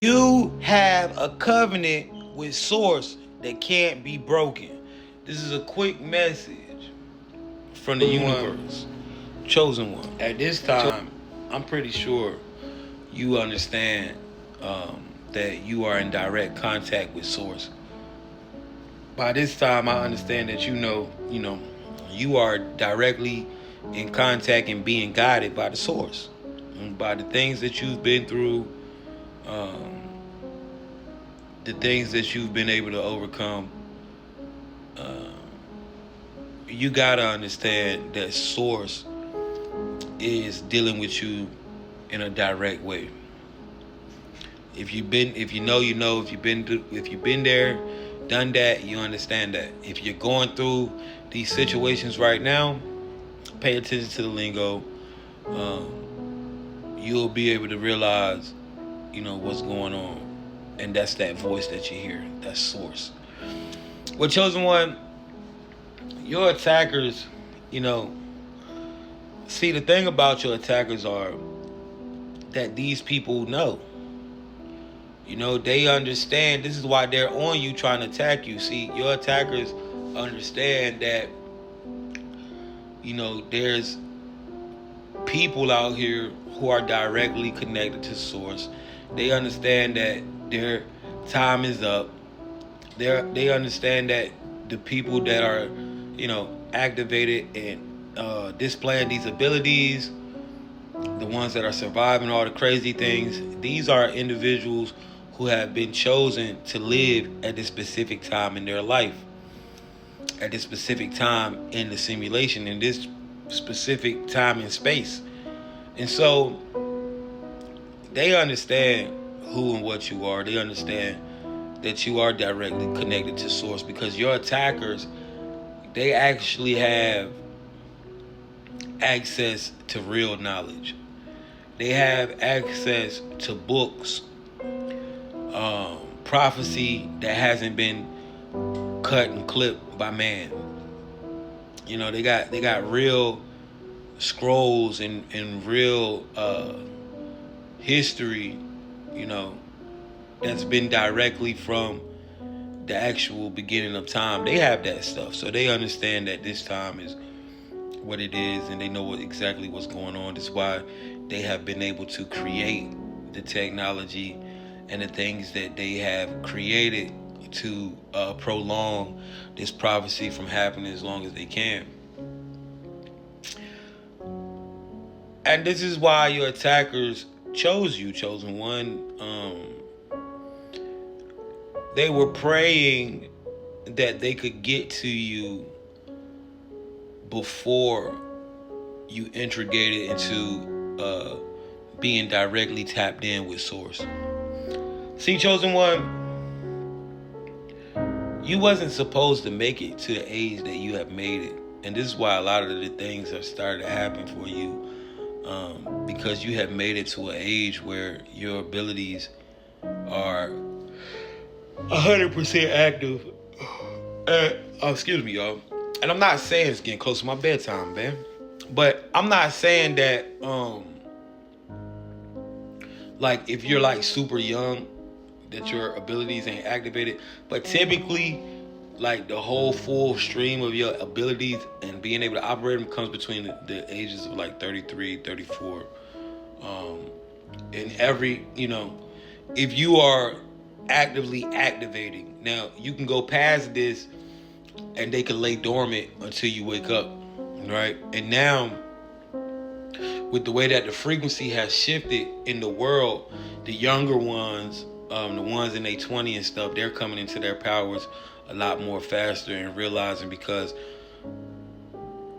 You have a covenant with Source that can't be broken. This is a quick message from the universe. Chosen one. At this time, I'm pretty sure you understand that you are in direct contact with Source. By this time, I understand that you are directly in contact and being guided by the Source, and by the things that you've been through, um, the things that you've been able to overcome. Uh, you gotta understand that Source is dealing with you in a direct way. If you know, you know. If you've been there, done that, you understand that. If you're going through these situations right now, pay attention to the lingo. You'll be able to realize, what's going on, and that's that voice that you hear. That's Source. Well, chosen one, your attackers, you know, see, the thing about your attackers are that these people know. They understand. This is why they're on you trying to attack you. See, your attackers understand that, there's people out here who are directly connected to Source. They understand that their time is up. They understand that the people that are, activated and displaying these abilities, the ones that are surviving all the crazy things, these are individuals who have been chosen to live at this specific time in their life, at this specific time in the simulation, in this specific time and space. And so they understand who and what you are. They understand that you are directly connected to Source, because your attackers, they actually have access to real knowledge. They have access to books, prophecy that hasn't been cut and clipped by man. They got real scrolls and real history, that's been directly from the actual beginning of time. They have that stuff, so they understand that this time is what it is, and they know exactly what's going on. That's why they have been able to create the technology and the things that they have created to prolong this prophecy from happening as long as they can. And this is why your attackers chose you, chosen one. They were praying that they could get to you before you integrated into being directly tapped in with Source. See, chosen one, you wasn't supposed to make it to the age that you have made it. And this is why a lot of the things have started to happen for you, because you have made it to an age where your abilities are 100% active. Excuse me, y'all. And I'm not saying it's getting close to my bedtime, man. But I'm not saying that, like, if you're like super young, that your abilities ain't activated. But typically, like, the whole full stream of your abilities and being able to operate them comes between the ages of like 33, 34. And if you are actively activating, now you can go past this and they can lay dormant until you wake up, right? And now, with the way that the frequency has shifted in the world, the younger ones, the ones in their 20s and stuff, they're coming into their powers a lot more faster and realizing, because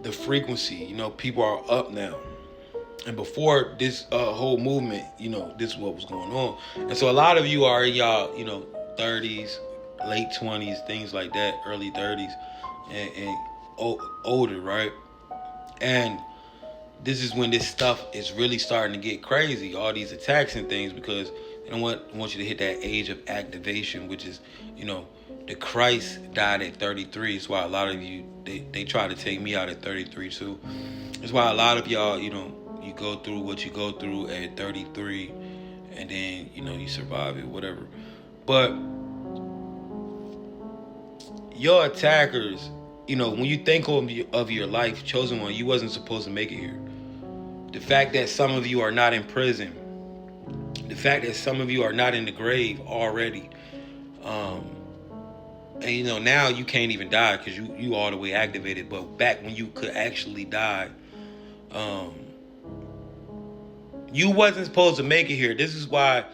the frequency, people are up now. And before this whole movement, this is what was going on. And so a lot of you are in y'all, 30s, late 20s, things like that, early 30s, and older, right? And this is when this stuff is really starting to get crazy, all these attacks and things, because they don't want you to hit that age of activation, which is, the Christ died at 33. That's why a lot of you, they try to take me out at 33 too. That's why a lot of y'all, you go through what you go through at 33, and then you survive it, whatever. But your attackers, when you think of your life, chosen one, you wasn't supposed to make it here. The fact that some of you are not in prison, the fact that some of you are not in the grave already, and now you can't even die because you all the way activated. But back when you could actually die, you wasn't supposed to make it here. This is why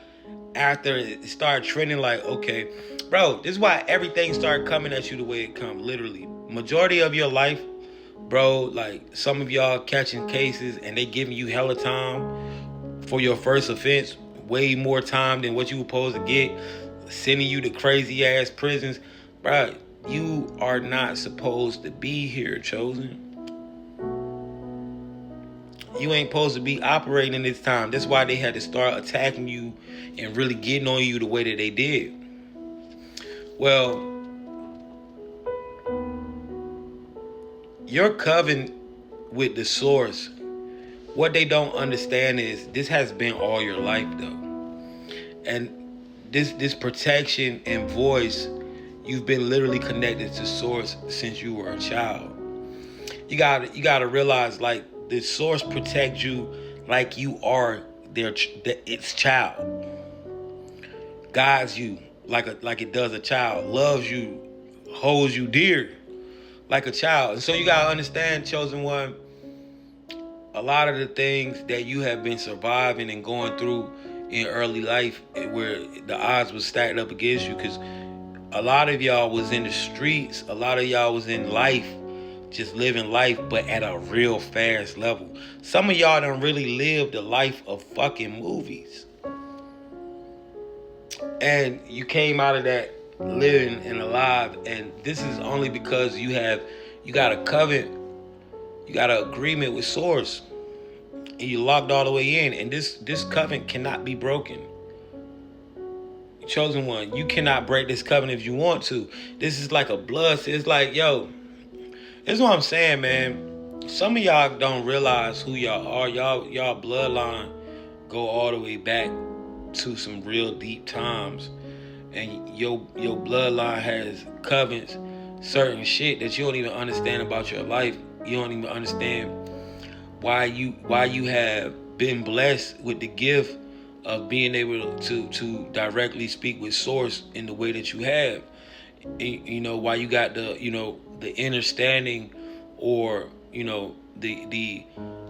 after it started trending, like, okay, bro, this is why everything started coming at you the way it come. Literally, majority of your life, bro, like some of y'all catching cases and they giving you hella time for your first offense, way more time than what you were supposed to get, sending you to crazy ass prisons. Bro, you are not supposed to be here, chosen. You ain't supposed to be operating this time. That's why they had to start attacking you and really getting on you the way that they did. Well, your covenant with the source, what they don't understand is this has been all your life though. And this protection and voice, you've been literally connected to source since you were a child. You gotta realize, like, the source protects you like you are its child. Guides you like it does a child. Loves you, holds you dear like a child. And so you gotta understand, chosen one, a lot of the things that you have been surviving and going through in early life, where the odds was stacked up against you, because a lot of y'all was in the streets, a lot of y'all was in life, just living life, but at a real fast level. Some of y'all done really lived the life of fucking movies. And you came out of that living and alive, and this is only because you got a covenant, you got an agreement with source, and you locked all the way in, and this covenant cannot be broken. Chosen one, you cannot break this covenant if you want to. This is like a blood. It's like, yo, this is what I'm saying, man. Some of y'all don't realize who y'all are. Y'all bloodline go all the way back to some real deep times, and your bloodline has covenants, certain shit that you don't even understand about your life. You don't even understand why you have been blessed with the gift of being able to directly speak with source in the way that you have. Why you got the understanding, or the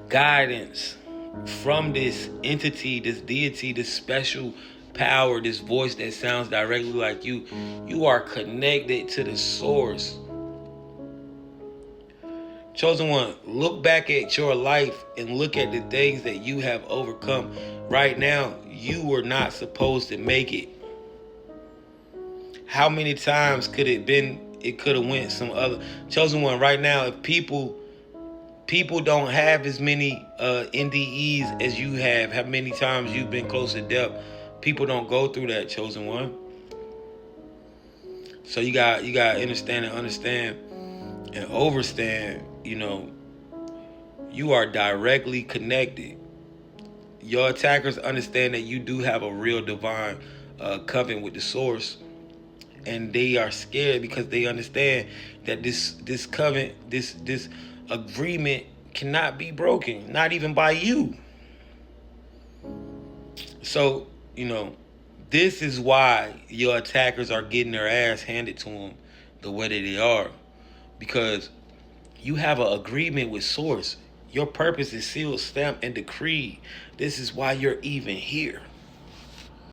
guidance from this entity, this deity, this special power, this voice that sounds directly like you. You are connected to the source. Chosen one, look back at your life and look at the things that you have overcome. Right now, you were not supposed to make it. How many times could it could have went some other. Chosen one, right now, if people don't have as many NDEs as you have, how many times you've been close to death, people don't go through that, chosen one. So you got understand and overstand, you are directly connected. Your attackers understand that you do have a real divine covenant with the source, and they are scared because they understand that this covenant, this agreement cannot be broken, not even by you. So, this is why your attackers are getting their ass handed to them the way that they are, because you have an agreement with source. Your purpose is sealed, stamped, and decreed. This is why you're even here.